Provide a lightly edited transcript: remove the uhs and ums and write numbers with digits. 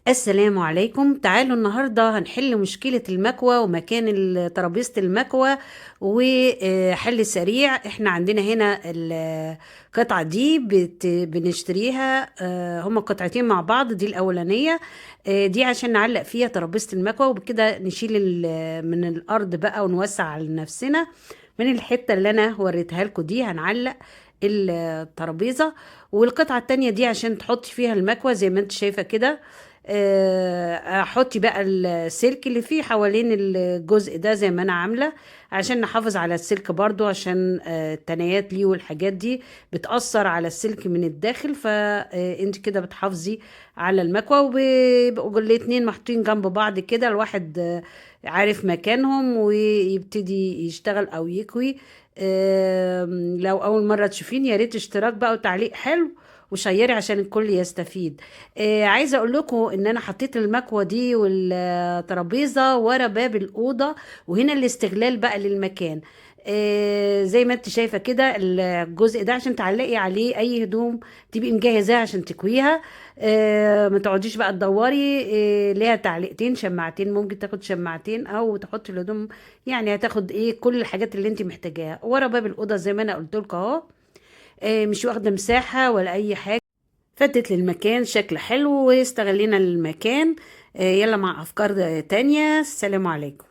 السلام عليكم. تعالوا النهاردة هنحل مشكلة المكوى ومكان ترابيزة المكوى وحل سريع. احنا عندنا هنا القطعة دي بنشتريها. هما قطعتين مع بعض، دي الأولانية. دي عشان نعلق فيها ترابيزة المكوى، وبكده نشيل من الأرض بقى ونوسع على نفسنا. من الحتة اللي أنا وريتها لكم دي هنعلق الترابيزة. والقطعة التانية دي عشان تحطي فيها المكوى زي ما انت شايفة كده. احطي بقى السلك اللي فيه حوالين الجزء ده زي ما انا عامله، عشان نحافظ على السلك برضو، عشان التنايات ليه والحاجات دي بتأثر على السلك من الداخل. فانت كده بتحافظي على المكوى، وبيبقوا الاتنين محطوطين جنب بعض كده، الواحد عارف مكانهم ويبتدي يشتغل او يكوي. لو اول مرة تشوفين يا ريت اشتراك بقى وتعليق حلو وشيري عشان الكل يستفيد. عايزه اقول لكم ان انا حطيت المكوه دي والترابيزه ورا باب الاوضه، وهنا الاستغلال بقى للمكان. زي ما انت شايفه كده الجزء ده عشان تعلقي عليه اي هدوم تبقي مجهزاها عشان تكويها. ما تقعديش بقى تدوري. ليها تعليقتين، شماعتين، ممكن تاخد شماعتين او تحطي الهدوم. يعني هتاخد ايه كل الحاجات اللي انت محتاجاها ورا باب الاوضه زي ما انا قلت لكم اهو. مش واخده مساحه ولا اي حاجه، فدت للمكان شكل حلو واستغلينا المكان. يلا مع أفكار تانية. السلام عليكم.